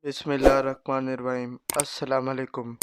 बिस्मिल्लाहिर्रहमानिर्रहीम। अस्सलाम वालेकुम।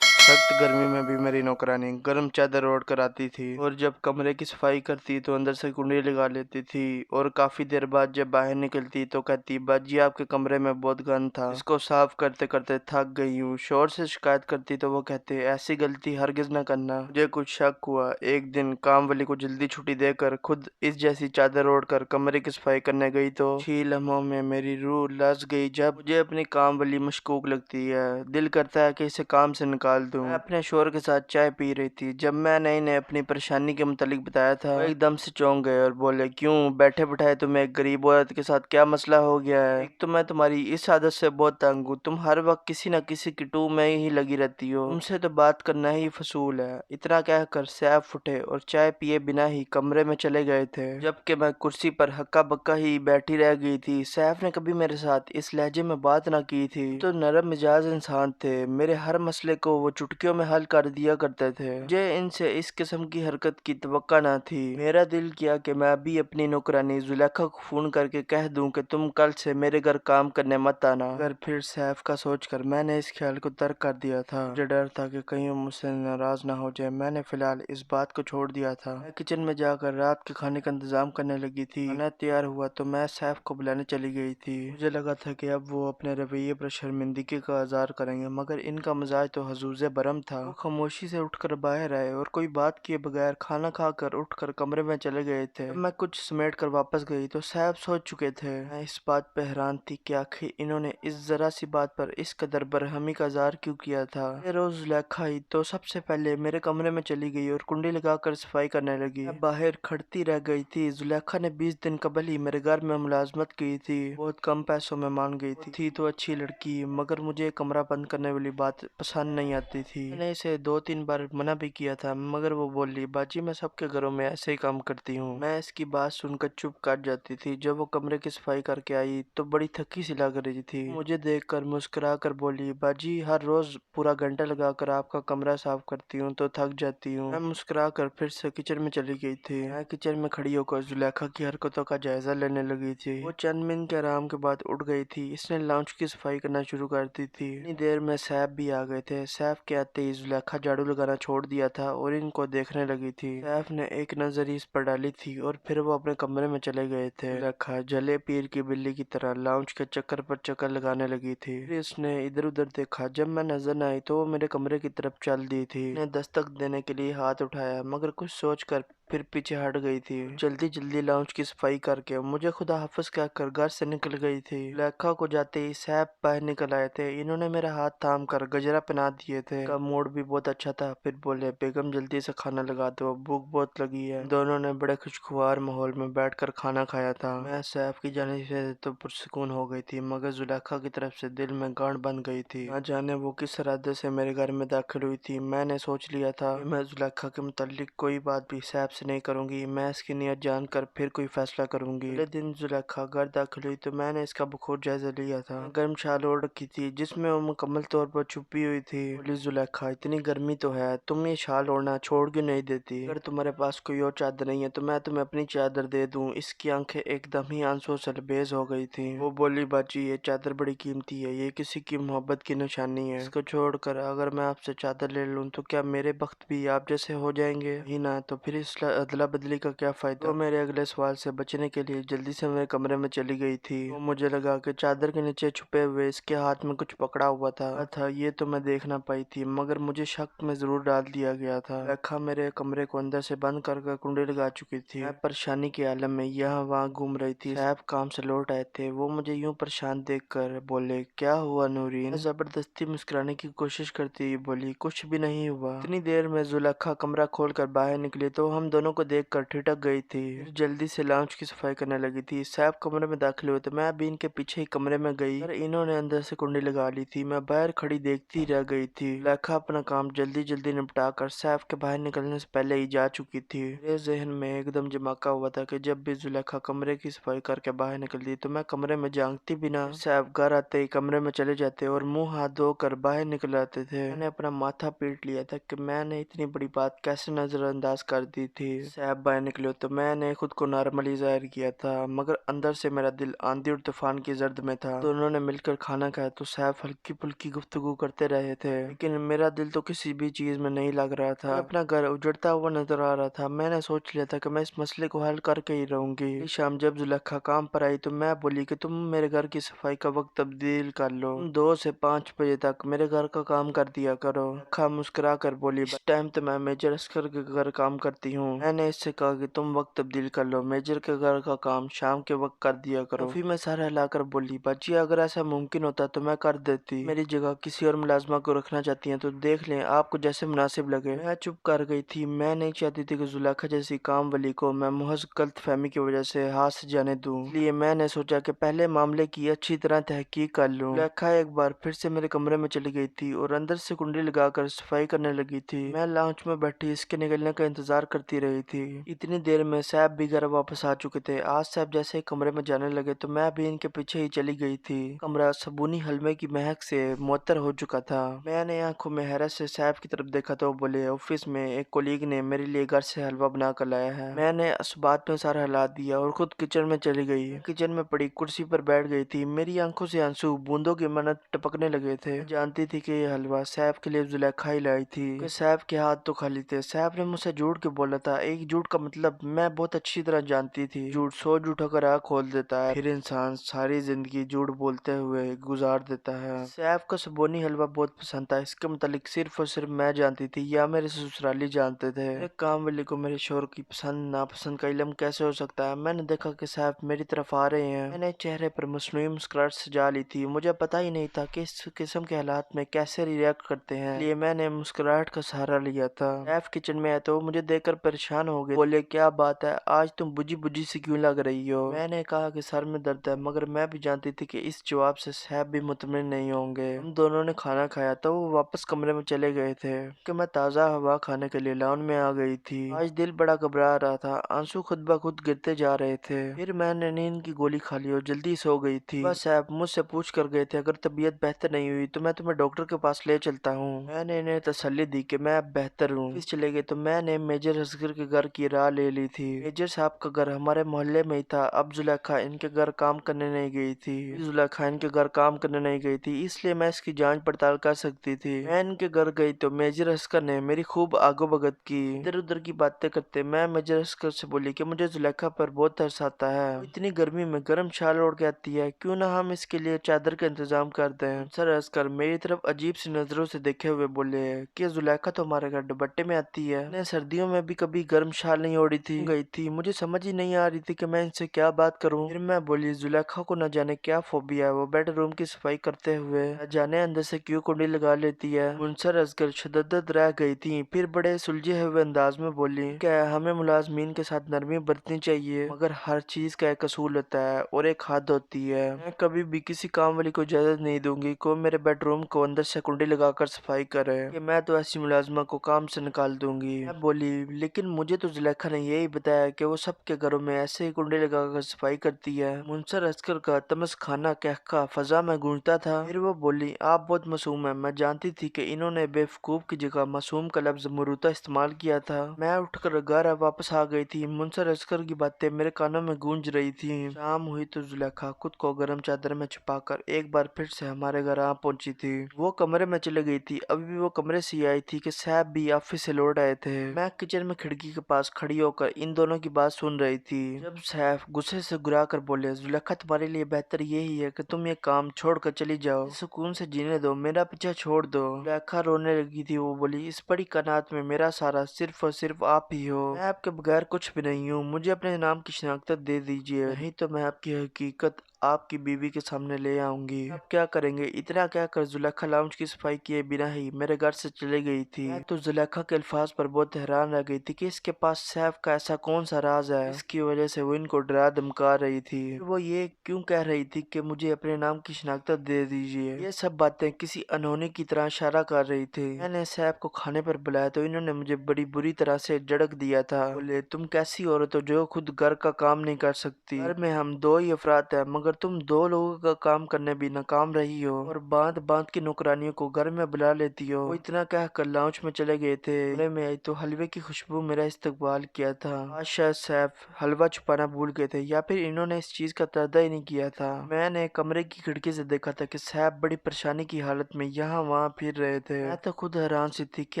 सख्त गर्मी में भी मेरी नौकरानी गर्म चादर ओढ़ कर आती थी और जब कमरे की सफाई करती तो अंदर से कुंडी लगा लेती थी और काफी देर बाद जब बाहर निकलती तो कहती, बाजी आपके कमरे में बहुत गंद था, इसको साफ करते करते थक गई हूँ। शोर से शिकायत करती तो वो कहते, ऐसी गलती हरगिज न करना। मुझे कुछ शक हुआ। एक दिन काम वाली को जल्दी छुट्टी देकर खुद इस जैसी चादर ओढ़कर कमरे की सफाई करने गई तो ही लम्हों में मेरी रूह लस गई। जब मुझे अपनी काम वाली मशकूक लगती है, दिल करता है कि इसे काम से निकाल दूं। मैं अपने शोहर के साथ चाय पी रही थी। जब मैंने इन्हें अपनी परेशानी के मुतालिक बताया था, वो एकदम से चौंक गए और बोले, क्यों बैठे बैठाए तुम्हें एक गरीब औरत के साथ क्या मसला हो गया है? एक तो मैं तुम्हारी इस आदत से बहुत तंग हूँ, तुम हर वक्त किसी न किसी की टू में ही लगी रहती हो, तुमसे तो बात करना ही फसूल है। इतना कहकर सैफ उठे और चाय पिए बिना ही कमरे में चले गए थे, जबकि मैं कुर्सी पर हक्का बक्का ही बैठी रह गई थी। सैफ ने कभी मेरे साथ इस लहजे में बात ना की थी। तो नरम मिजाज इंसान थे, मेरे हर मसले को वो चुटकियों में हल कर दिया करते थे। मुझे इनसे इस किस्म की हरकत की तवक्का ना थी। मेरा दिल किया कि मैं अभी अपनी नौकरानी जुलेखा को फोन करके कह दूं कि तुम कल से मेरे घर काम करने मत आना, मगर फिर सैफ का सोचकर मैंने इस ख्याल को तर्क कर दिया था। मुझे डर था कि कहीं वो मुझसे नाराज ना हो जाए। मैंने फिलहाल इस बात को छोड़ दिया था। मैं किचन में जाकर रात के खाने का इंतजाम करने लगी थी। खाना तैयार हुआ तो मैं सैफ को बुलाने चली गई थी। मुझे लगा था कि अब वो अपने रवैये पर शर्मिंदगी का इज़हार करेंगे, मगर इनका मिजाज तो हजूज़े बरम था। वो खामोशी से उठकर बाहर आए और कोई बात किए बगैर खाना खाकर उठकर कमरे में चले गए थे। जब मैं कुछ समेट कर वापस गई तो सैफ सोच चुके थे। मैं इस बात पर हैरान थी कि आखिर इन्होंने इस जरा सी बात पर इस कदर बरहमी का इज़हार क्यों किया था। ये रोज जुलेखा ही तो सबसे पहले मेरे कमरे में चली गई और कुंडी लगाकर सफाई करने लगी। मैं बाहर खड़ती रह गई थी। जुलेखा ने 20 दिन कबल ही मेरे घर में मुलाजमत की थी। बहुत कम पैसों में मान गई थी तो अच्छी लड़की, मगर मुझे कमरा बंद करने वाली बात पसंद नहीं आती थी। मैंने इसे 2-3 बार मना भी किया था, मगर वो बोली, बाजी मैं सबके घरों में ऐसे ही काम करती हूँ। मैं इसकी बात सुनकर चुप कर जाती थी। जब वो कमरे की सफाई करके आई तो बड़ी थकी सी लग रही थी। मुझे देखकर मुस्कुरा कर बोली, बाजी हर रोज पूरा घंटा लगाकर आपका कमरा साफ करती हूँ तो थक जाती हूँ। मैं मुस्कुरा कर फिर से किचन में चली गई थी। मैं किचन में खड़ी होकर जुलेखा की हरकतों का जायजा लेने लगी थी। वो चंद मिनट के आराम के बाद उठ गई थी। इसने लाउंज की सफाई करना शुरू कर दी थी। इतनी देर में सैफ भी आ गए थे। सैफ के आते ही जुलेखा झाड़ू लगाना छोड़ दिया था और इनको देखने लगी थी। सैफ ने एक नजर इस पर डाली थी और फिर वो अपने कमरे में चले गए थे। जुलेखा जले पीर की बिल्ली की तरह लाउंज के चक्कर पर चक्कर लगाने लगी थी। फिर उसने इधर उधर देखा। जब मैं नजर न आई तो वो मेरे कमरे की तरफ चल दी थी। ने दस्तक देने के लिए हाथ उठाया, मगर कुछ सोच कर फिर पीछे हट गई थी। जल्दी जल्दी लाउंज की सफाई करके मुझे खुदा हाफिज कहकर घर से निकल गई थी। लेखा को जाते ही सैफ बाहर निकल आए थे। इन्होंने मेरा हाथ थाम कर गजरा पहना दिए थे। का मूड भी बहुत अच्छा था। फिर बोले, बेगम जल्दी से खाना लगा दो, भूख बहुत लगी है। दोनों ने बड़े खुशगवार माहौल में बैठकर खाना खाया था। मैं सैफ की जाने से तो पुरसुकून हो गई थी, मगर जुलेखा की तरफ से दिल में गांठ बन गई थी। न जाने वो किस इरादे से मेरे घर में दाखिल हुई थी। मैंने सोच लिया था कि मैं जुलेखा के मुतालिक कोई बात भी सैफ से नहीं करूंगी। मैं इसकी नीयत जानकर फिर कोई फैसला करूंगी। अगले दिन जुलेखा घर दाखिल हुई तो मैंने इसका बखूर जायजा लिया था। गर्म शाल ओढ़ रखी थी जिसमें वो मुकम्मल तौर पर छुपी हुई थी। बोली, जुलेखा इतनी गर्मी तो है, तुम ये शाल ओढ़ना छोड़ क्यों नहीं देती? अगर तुम्हारे पास कोई और चादर नहीं है तो मैं तुम्हें अपनी चादर दे दूं। इसकी आंखें एकदम ही आंसू से लबरेज हो गई थी। वो बोली, बाजी ये चादर बड़ी कीमती है, ये किसी की मोहब्बत की निशानी है। इसको छोड़कर अगर मैं आपसे चादर ले लूं तो क्या मेरे बख्त भी आप जैसे हो जाएंगे? ही ना, तो फिर इस अदला बदली का क्या फायदा? वो मेरे अगले सवाल से बचने के लिए जल्दी से मेरे कमरे में चली गई थी। वो मुझे लगा कि चादर के नीचे छुपे हुए इसके हाथ में कुछ पकड़ा हुआ था ये तो मैं देख ना पाई थी, मगर मुझे शक में जरूर डाल दिया गया था। रेखा मेरे कमरे को अंदर से बंद कर कुंडी लगा चुकी थी। मैं परेशानी के आलम में यहाँ वहाँ घूम रही थी। सैफ काम से लौट आए थे। वो मुझे यूं परेशान देखकर बोले, क्या हुआ नूरीन? मैं जबरदस्ती मुस्कुराने की कोशिश करती हुई बोली, कुछ भी नहीं हुआ। इतनी देर में जुलेखा कमरा खोलकर बाहर निकली तो हम दोनों को देखकर ठिठक गई थी। फिर जल्दी से लाउंज की सफाई करने लगी थी। सैफ कमरे में दाखिल हुए तो मैं भी इनके पीछे ही कमरे में गई, पर इन्होंने अंदर से कुंडी लगा ली थी। मैं बाहर खड़ी देखती रह गई थी। जुलेखा अपना काम जल्दी जल्दी निपटा कर सैफ के बाहर निकलने से पहले ही जा चुकी थी। मेरे जहन में एकदम जमाका हुआ था कि जब भी जुलेखा कमरे की सफाई करके बाहर निकलती तो मैं कमरे में झांकती भी ना। सैफ घर आते ही कमरे में चले जाते और मुंह हाथ धोकर बाहर निकल आते थे। मैंने अपना माथा पीट लिया था कि मैंने इतनी बड़ी बात कैसे नजरअंदाज कर दी थी। सैफ बाहर निकले तो मैंने खुद को नॉर्मली जाहिर किया था, मगर अंदर से मेरा दिल आंधी और तूफान की जर्द में था। दोनों ने मिलकर खाना खाया तो सैफ हल्की फुल्की गुफ्तगू करते रहे थे, लेकिन मेरा दिल तो किसी भी चीज में नहीं लग रहा था। अपना घर उजड़ता हुआ नजर आ रहा था। मैंने सोच लिया था कि मैं इस मसले को हल करके ही रहूंगी। अगली शाम जब जुलेखा काम पर आई तो मैं बोली कि तुम मेरे घर की सफाई का वक्त तब्दील कर लो, तुम 2 से 5 बजे तक मेरे घर का काम कर दिया करो। जुलेखा मुस्कुरा कर बोली, इस टाइम तो मैं मेजर अस्कर के घर काम करती हूँ। मैंने इससे कहा कि तुम वक्त तब्दील कर लो, मेजर के घर का काम शाम के वक्त कर दिया करो। फिर मैं सारा हिलाकर बोली, बच्ची अगर ऐसा मुमकिन होता तो मैं कर देती, मेरी जगह किसी और मुलाजमा को रखना चाहती हैं तो देख लें, आपको जैसे मुनासिब लगे। मैं चुप कर गई थी। मैं नहीं चाहती थी कि जुलेखा जैसी काम वाली को मैं महज गलतफहमी की वजह से हाथ से जाने दूं, इसलिए मैंने सोचा कि पहले मामले की अच्छी तरह तहकीक कर लूं। जुलेखा एक बार फिर से मेरे कमरे में चली गई थी और अंदर से कुंडी लगाकर सफाई करने लगी थी। मैं लाउंज में बैठी इसके निकलने का इंतजार करती रही थी। इतनी देर में सैफ भी घर वापस आ चुके थे। आज सैफ जैसे ही कमरे में जाने लगे तो मैं भी इनके पीछे ही चली गई थी। कमरा सबूनी हलवे की महक से मुअत्तर हो चुका था। मैंने आंखों में हैरत से सैफ की तरफ देखा तो बोले, ऑफिस में एक कोलीग ने मेरे लिए घर से हलवा बना कर लाया है। मैंने इस बात में सारा हिला दिया और खुद किचन में चली गई। किचन में पड़ी कुर्सी पर बैठ गई थी। मेरी आंखों से आंसू बूंदों की मन्नत टपकने लगे थे। जानती थी कि ये हलवा सैफ के लिए जुलेखा ही लाई थी, कि सैफ के हाथ तो खाली थे। सैफ ने मुझसे झूठ के बोला था। एक झूठ का मतलब मैं बहुत अच्छी तरह जानती थी। झूठ 100 झूठों का राह खोल देता है, फिर इंसान सारी जिंदगी झूठ बोलते हुए गुजार देता है। सैफ को सबोनी हलवा बहुत पसंद था। इसके मुतालिक सिर्फ और सिर्फ मैं जानती थी या मेरे ससुराली जानते थे। एक काम वाली को मेरे शोहर की पसंद नापसंद का इल्म कैसे हो सकता है। मैंने देखा कि सैफ मेरी तरफ आ रहे हैं। मैंने चेहरे पर मसनूई मुस्कुराहट सजा ली थी। मुझे पता ही नहीं था कि इस किस्म के हालात में कैसे रिएक्ट करते हैं, इसलिए मैंने मुस्कुराहट का सहारा लिया था। सैफ किचन में आए तो वो मुझे देखकर परेशान हो गए। बोले, क्या बात है, आज तुम बुझी बुझी सी क्यों लग रही हो। मैंने कहा कि सर में दर्द है, मगर मैं भी जानती थी कि इस जवाब से सैफ भी मुतमिन नहीं होंगे। हम दोनों ने खाना खाया तो वो वापस कमरे में चले गए थे कि मैं ताज़ा हवा खाने के लिए लॉन में आ गई थी। आज दिल बड़ा घबरा रहा था, आंसू खुद ब खुद गिरते जा रहे थे। फिर मैंने नींद की गोली खा ली और जल्दी सो गई थी। बस सैफ मुझसे पूछ कर गए थे, अगर तबीयत बेहतर नहीं हुई तो मैं तुम्हें डॉक्टर के पास ले चलता हूँ। मैंने इन्हें तसल्ली दी कि मैं अब बेहतर हूँ। फिर चले गए तो मैंने मेजर असगर के घर की राह ले ली थी। मेजर साहब का घर हमारे मोहल्ले में ही था। अब जुलेखा इनके घर काम करने नहीं गई थी। जुलेखा इनके घर काम करने नहीं गई थी, इसलिए मैं इसकी जांच पड़ताल कर सकती थी। मैं इनके घर गई तो मेजर अस्कर ने मेरी खूब आगो भगत की। इधर उधर की बातें करते मैं मेजर अस्कर से बोली कि मुझे जुलेखा पर बहुत तरस आता है। वो इतनी गर्मी में गर्म शाल ओढ़ के आती है, क्यों ना हम इसके लिए चादर का इंतजाम कर दें। सर अस्कर मेरी तरफ अजीब सी नजरों से देखे हुए बोले कि जुलेखा तो हमारे घर दुपट्टे में आती है, मैंने सर्दियों में भी कभी गर्म शाल नहीं ओढ़ी थी। गई थी, मुझे समझ ही नहीं आ रही थी कि मैं इनसे क्या बात करूं। फिर मैं बोली, जुलेखा को न जाने क्या फोबिया है, वो बेडरूम की सफाई करते हुए न जाने अंदर से क्यों कुंडी लगा लेती है। मुनसर असगर शदद रह गई थी, फिर बड़े सुलझे हुए अंदाज में बोली, क्या हमें मुलाजमीन के साथ नरमी बरतनी चाहिए, मगर हर चीज का एक असूल होता है और एक हद होती है। मैं कभी भी किसी काम वाली को इजाजत नहीं दूंगी को मेरे बेडरूम को अंदर से कुंडी लगाकर सफाई करे, कि मैं तो ऐसी मुलाजमा को काम से निकाल दूंगी। मैं बोली, लेकिन मुझे तो जुलेखा ने यही बताया कि वो सबके घरों में ऐसे ही कुंडी लगाकर सफाई करती है। मुनसर अस्कर का तमस खाना कहका फजा में गूंजता था। फिर वो बोली, आप बहुत मासूम है। मैं जानती थी कि इन्होंने बेवकूफ की जगह मासूम का लफ्ज मुरुता इस्तेमाल किया था। मैं उठकर घर वापस आ गई थी। मुनसर अस्कर की बातें मेरे कानों में गूंज रही थी। शाम हुई तो जुलेखा खुद को गर्म चादर में छुपाकर एक बार फिर से हमारे घर आ पहुंची थी। वो कमरे में चली गई थी। अभी भी वो कमरे से आई थी कि सैफ भी ऑफिस से लौट आए थे। मैं किचन में खिड़की के पास खड़ी होकर इन दोनों की बात सुन रही थी, जब सैफ गुस्से से घुरा कर बोले, जुलेखा तुम्हारे लिए बेहतर यही है कि तुम ये काम छोड़कर चली जाओ, सुकून से जीने दो, मेरा पीछा छोड़ दो। जुलेखा रोने लगी थी। वो बोली, इस बड़ी कायनात में मेरा सारा सिर्फ और सिर्फ आप ही हो, मैं आपके बगैर कुछ भी नहीं हूँ। मुझे अपने नाम की शनाख्त दे दीजिए, नहीं तो मैं आपकी हकीकत आपकी बीवी के सामने ले आऊंगी। अब क्या करेंगे। इतना कहकर जुलेखा लाउंज की सफाई किए बिना ही मेरे घर से चली गई थी। मैं तो जुलेखा के अल्फाज पर बहुत हैरान रह गई थी कि इसके पास सैफ का ऐसा कौन सा राज है इसकी वजह से वो इनको डरा धमका रही थी। वो ये क्यों कह रही थी कि मुझे अपने नाम की शनाख्त दे दीजिए। ये सब बातें किसी अनहोनी की तरह इशारा कर रही थी। मैंने सैफ को खाने पर बुलाया तो इन्होंने मुझे बड़ी बुरी तरह से झड़क दिया था। बोले, तुम कैसी औरत हो जो खुद घर का काम नहीं कर सकती। घर में हम 2 ही अफराद हैं, मगर अगर तुम 2 लोगों का काम करने भी नाकाम रही हो और बांध बांध की नौकरानियों को घर में बुला लेती हो। वो इतना कहकर लाउंज में चले गए थे। कमरे में आई तो हलवे की खुशबू मेरा इस्तकबाल किया था। आज शायद सैफ हलवा छुपाना भूल गए थे या फिर इन्होंने इस चीज का तर्दा ही नहीं किया था। मैंने कमरे की खिड़की से देखा था कि सैफ बड़ी परेशानी की हालत में यहाँ वहाँ फिर रहे थे। मैं तो खुद हैरान सी थी कि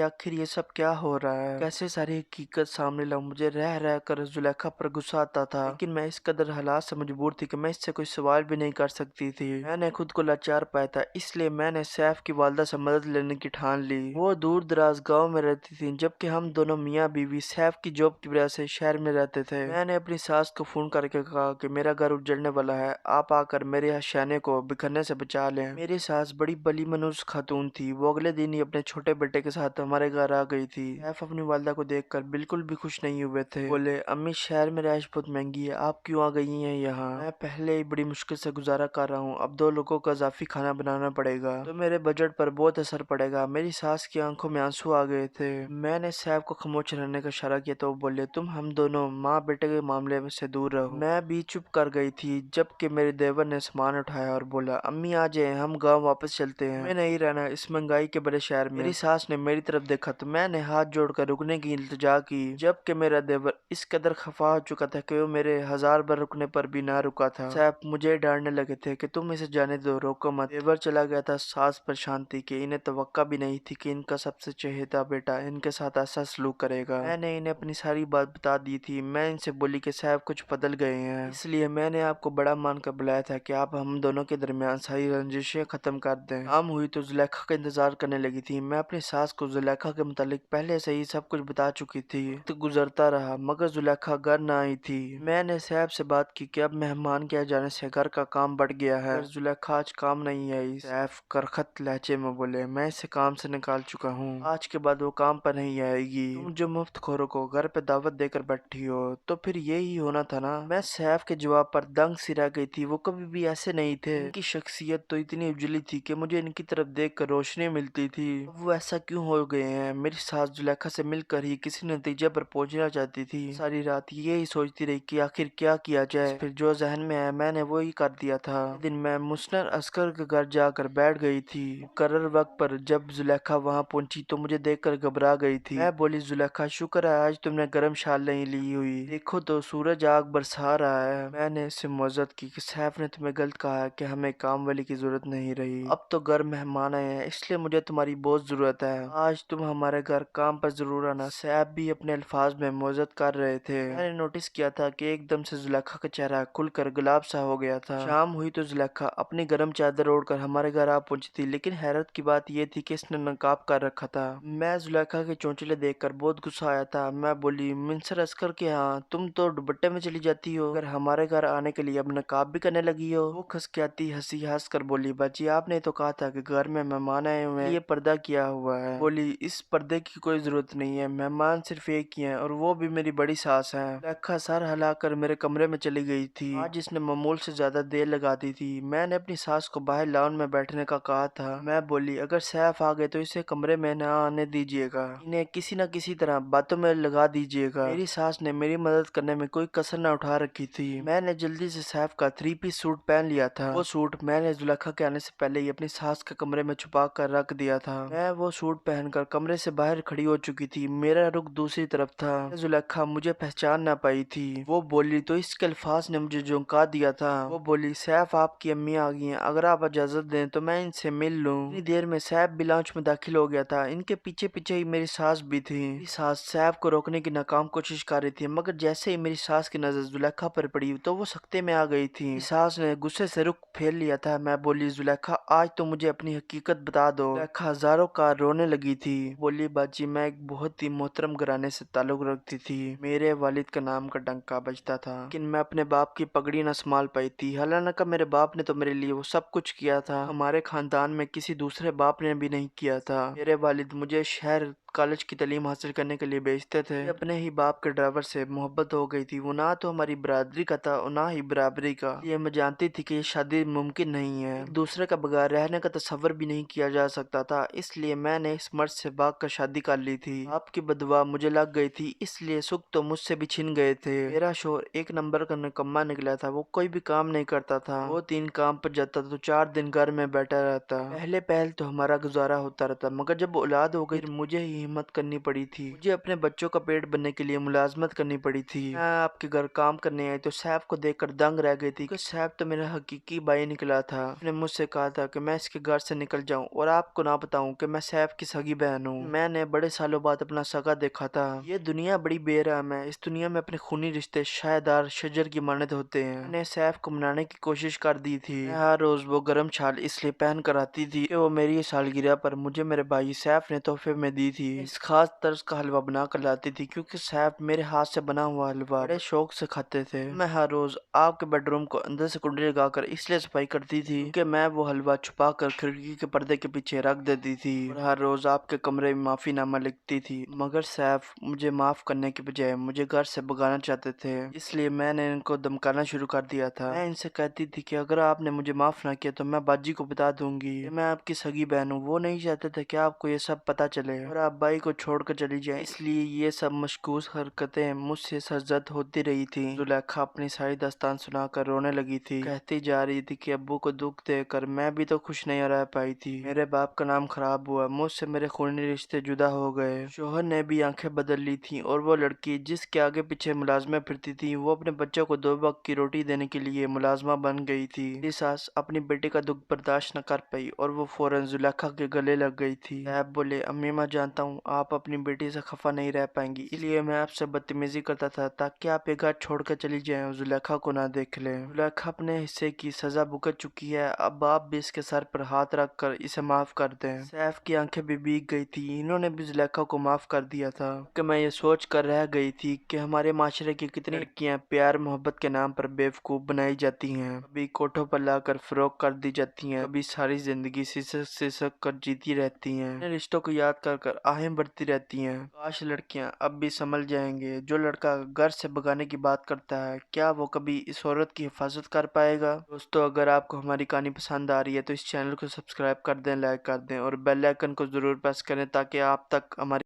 आखिर ये सब क्या हो रहा है, कैसे सारी हकीकत सामने लाऊं। मुझे रह रह कर जुलेखा पर गुस्सा आता था, लेकिन मैं इस कदर हालात से मजबूर थी कि मैं इससे कोई सवाल भी नहीं कर सकती थी। मैंने खुद को लाचार पाया था, इसलिए मैंने सैफ की वालदा से मदद लेने की ठान ली। वो दूर दराज गाँव में रहती थी, जबकि हम दोनों मियाँ बीवी सैफ की जॉब की वजह से शहर में रहते थे। मैंने अपनी सास को फोन करके कहा कि मेरा घर उजड़ने वाला है, आप आकर मेरे हशाने को बिखरने से बचा लें। मेरी सास बड़ी भली मनुष्य खातून थी। वो अगले दिन ही अपने छोटे बेटे के साथ हमारे घर आ गई थी। सैफ अपनी वालदा को देखकर बिल्कुल भी खुश नहीं हुए थे। बोले, अम्मी शहर में रहायश बहुत महंगी है, आप क्यों आ गई हैं यहाँ? मैं पहले ही बड़ी मुश्किल से गुजारा कर रहा हूँ, अब 2 लोगों का इजाफी खाना बनाना पड़ेगा तो मेरे बजट पर बहुत असर पड़ेगा। मेरी सास की आंखों में आंसू आ गए थे। मैंने सैफ को खामोश रहने का इशारा किया तो वो बोले, तुम हम दोनों माँ बेटे के मामले में से दूर रहो। मैं भी चुप कर गई थी, जबकि मेरे देवर ने सामान उठाया और बोला, अम्मी आ जाए, हम गाँव वापस चलते हैं, हमें नहीं रहना इस महंगाई के बड़े शहर में। मेरी सास ने मेरी तरफ देखा तो मैंने हाथ जोड़कर रुकने की इल्तिजा की, जबकि मेरा देवर इस कदर खफा हो चुका था कि वो मेरे 1000 बार रुकने पर भी ना रुका था। सैफ मुझे डांटने लगे थे कि तुम इसे जाने दो, रोको मत। देवर चला गया था। सास परेशान थी कि इन्हें तवक्का भी नहीं थी कि इनका सबसे चहेता बेटा इनके साथ ऐसा सलूक करेगा। मैंने इन्हें अपनी सारी बात बता दी थी। मैं इनसे बोली कि सैफ कुछ बदल गए हैं, इसलिए मैंने आपको बड़ा मानकर बुलाया था कि आप हम दोनों के दरमियान सारी रंजिशें खत्म कर दें। शाम हुई तो जुलेखा का इंतजार करने लगी थी। मैं अपनी सास को जुलेखा के मुतालिक पहले से ही सब कुछ बता चुकी थी। वक्त गुजरता रहा मगर जुलेखा घर न आई थी। मैंने सैफ से बात की कि अब मेहमान के आ जाने से घर का काम बढ़ गया है, पर जुलेखा आज काम नहीं आई। सैफ करखत लहजे में बोले, मैं इसे काम से निकाल चुका हूँ, आज के बाद वो काम पर नहीं आएगी। तुम जो मुफ्त खोरों को घर पे दावत देकर बैठी हो तो फिर यही होना था ना। मैं सैफ के जवाब पर दंग सी रह गई थी। वो कभी भी ऐसे नहीं थे। इनकी शख्सियत तो इतनी उजली थी कि मुझे इनकी तरफ देख कर रोशनी मिलती थी। अब वो ऐसा क्यों हो गए हैं? मेरी सास जुलेखा से मिलकर ही किसी नतीजे पर पहुंचना चाहती थी। सारी रात यही सोचती रही कि आखिर क्या किया जाए। फिर जो जहन में आया मैंने वो ही कर दिया था। एक दिन मैं मुसनर अस्कर के घर जाकर बैठ गई थी। मुकर्रर वक्त पर जब जुलेखा वहाँ पहुंची तो मुझे देखकर घबरा गई थी। मैं बोली, जुलेखा शुक्र है आज तुमने गर्म शाल नहीं ली हुई, देखो तो सूरज आग बरसा रहा है। मैंने इससे मुआज़त की कि सैफ ने तुम्हें गलत कहा है कि हमें काम वाली की जरूरत नहीं रही। अब तो घर मेहमान आए हैं इसलिए मुझे तुम्हारी बहुत जरूरत है। आज तुम हमारे घर काम पर जरूर आना। सैफ भी अपने अल्फाज में मुआज़त कर रहे थे। मैंने नोटिस किया था कि एकदम से जुलेखा का चेहरा खुलकर गुलाब सा हो गया था। शाम हुई तो जुलेखा अपनी गर्म चादर ओढ़कर हमारे घर आ पहुंची थी, लेकिन हैरत की बात यह थी कि इसने नकाब कर रखा था। मैं जुलेखा के चौंचले देखकर बहुत गुस्सा आया था। मैं बोली, मिंसर अस्कर के यहाँ तुम तो दुपट्टे में चली जाती हो, अगर हमारे घर आने के लिए अब नकाब भी करने लगी हो। वो खसकाती हंसी हंस कर बोली, बाजी आपने तो कहा था कि घर में मेहमान आए हुए हैं, ये पर्दा किया हुआ है। बोली, इस पर्दे की कोई जरूरत नहीं है, मेहमान सिर्फ एक ही है और वो भी मेरी बड़ी सास है। जुलेखा सर हिलाकर मेरे कमरे में चली गई थी। आज इसने मामूल से ज्यादा देर लगा दी थी। मैंने अपनी सास को बाहर लाउन में बैठने का कहा था। मैं बोली, अगर सैफ आ गए तो इसे कमरे में न आने दीजिएगा, इन्हें किसी न किसी तरह बातों में लगा दीजिएगा। मेरी सास ने मेरी मदद करने में कोई कसर न उठा रखी थी। मैंने जल्दी से सैफ का 3 पीस सूट पहन लिया था। वो सूट मैंने जुलेखा के आने से पहले ही अपनी सास के कमरे में छुपा कर रख दिया था। मैं वो सूट पहनकर कमरे से बाहर खड़ी हो चुकी थी। मेरा रुख दूसरी तरफ था। जुलेखा मुझे पहचान न पाई थी। वो बोली, तो इसके अल्फाज ने मुझे झोंका दिया था। वो बोली, सैफ आपकी अम्मी आ गई हैं, अगर आप इजाजत दें तो मैं इनसे मिल लूं। इतनी देर में सैफ भी लाउंज में दाखिल हो गया था। इनके पीछे पीछे ही मेरी सास भी थी। मेरी सास सैफ को रोकने की नाकाम कोशिश कर रही थी, मगर जैसे ही मेरी सास की नजर जुलेखा पर पड़ी तो वो सख्ते में आ गई थी। मेरी सास ने गुस्से से रुख फेर लिया था। मैं बोली, जुलेखा आज तो मुझे अपनी हकीकत बता दो। जुलेखा हजारों का रोने लगी थी। बोली, बाजी मैं एक बहुत ही मोहतरम घराने से ताल्लुक रखती थी। मेरे वालिद का नाम का डंका बजता था, लेकिन मैं अपने बाप की पगड़ी न संभाल पाई थी। हालांकि मेरे बाप ने तो मेरे लिए वो सब कुछ किया था, हमारे खानदान में किसी दूसरे बाप ने भी नहीं किया था। मेरे वालिद मुझे शहर कॉलेज की तालीम हासिल करने के लिए भेजते थे। अपने ही बाप के ड्राइवर से मोहब्बत हो गई थी। वो ना तो हमारी बरादरी का था और ना ही बराबरी का। ये मैं जानती थी कि ये शादी मुमकिन नहीं है, एक दूसरे का बगैर रहने का तस्वर भी नहीं किया जा सकता था। इसलिए मैंने इस मर्द से भाग कर शादी कर ली थी। आपकी बदवा मुझे लग गई थी, इसलिए सुख तो मुझसे भी छिन गए थे। मेरा शोहर एक नंबर का निकम्मा निकला था। वो कोई भी काम नहीं करता था। वो 3 काम पर जाता तो 4 दिन घर में बैठा रहता। पहले पहल तो हमारा गुजारा होता रहता, मगर जब औलाद हो गई मुझे ही हिम्मत करनी पड़ी थी। मुझे अपने बच्चों का पेट भरने के लिए मुलाजमत करनी पड़ी थी। मैं आपके घर काम करने आई तो सैफ को देखकर दंग रह गई थी कि सैफ तो मेरा हकीकी भाई निकला था। उसने मुझसे कहा था कि मैं इसके घर से निकल जाऊं और आपको ना बताऊं कि मैं सैफ की सगी बहन हूँ। मैंने बड़े सालों बाद अपना सगा देखा था। ये दुनिया बड़ी बेरहम है। इस दुनिया में अपने खूनी रिश्ते शायदार शजर की मानद होते हैं। मैंने सैफ को मनाने की कोशिश कर दी थी। मैं हर रोज वो गर्म छाल इसलिए पहन कर आती थी कि वो मेरी सालगिरह पर मुझे मेरे भाई सैफ ने तोहफे में दी थी। इस खास तर्ज का हलवा बना कर लाती थी क्योंकि सैफ मेरे हाथ से बना हुआ हलवा बड़े शौक से खाते थे। मैं हर रोज आपके बेडरूम को अंदर से कुंडी लगाकर इसलिए सफाई करती थी कि मैं वो हलवा छुपा कर खिड़की के पर्दे के पीछे रख देती थी और हर रोज आपके कमरे में माफीनामा लिखती थी। मगर सैफ मुझे माफ करने के बजाय मुझे घर से भगाना चाहते थे, इसलिए मैंने इनको धमकाना शुरू कर दिया था। मैं इनसे कहती थी कि अगर आपने मुझे माफ ना किया तो मैं बाजी को बता दूंगी कि मैं आपकी सगी बहन हूँ। वो नहीं चाहते थे कि आपको ये सब पता चले और आप भाई को छोड़कर चली जाए, इसलिए ये सब मशकूस हरकतें मुझसे सरजद होती रही थी। जुलेखा अपनी सारी दास्तान सुनाकर रोने लगी थी। कहती जा रही थी कि अब्बू को दुख देकर मैं भी तो खुश नहीं रह पाई थी। मेरे बाप का नाम खराब हुआ, मुझसे मेरे खूनी रिश्ते जुदा हो गए। शोहर ने भी आंखें बदल ली थी और वो लड़की जिसके आगे पीछे मुलाजमा फिरती थी वो अपने बच्चों को 2 वक्त की रोटी देने के लिए मुलाजमा बन गई थी। मेरी सास अपनी बेटी का दुख बर्दाश्त न कर पाई और वो फौरन जुलेखा के गले लग गई थी। साहब बोले, अम्मी मैं जानता हूँ आप अपनी बेटी से खफा नहीं रह पाएंगी, इसलिए मैं आपसे बदतमीजी करता था ताकि आप ये घर छोड़ कर चली जाए और जुलेखा को ना देख ले। जुलेखा अपने हिस्से की सजा भुगत चुकी है, अब आप भी इसके सर पर हाथ रख कर इसे माफ कर दें। सैफ की आंखें भी भीग गई थी। इन्होंने भी जुलेखा को माफ कर दिया था कि मैं ये सोच कर रह गई थी कि हमारे माशरे की कितनी लड़कियां प्यार मोहब्बत के नाम पर बेवकूफ बनाई जाती हैं, कभी कोठों पर लाकर फरोख कर दी जाती हैं, कभी सारी जिंदगी सिसक सिसक कर जीती रहती हैं, अपने रिश्तों को याद कर कर आहें भरती रहती हैं। काश लड़कियां अब भी समझ जाएंगे। जो लड़का घर से भगाने की बात करता है क्या वो कभी इस औरत की हिफाजत कर पाएगा? दोस्तों, अगर आपको हमारी कहानी पसंद आ रही है तो इस चैनल को सब्सक्राइब कर दें, लाइक कर दें और बेल आइकन को जरूर प्रेस करें ताकि आप तक हमारी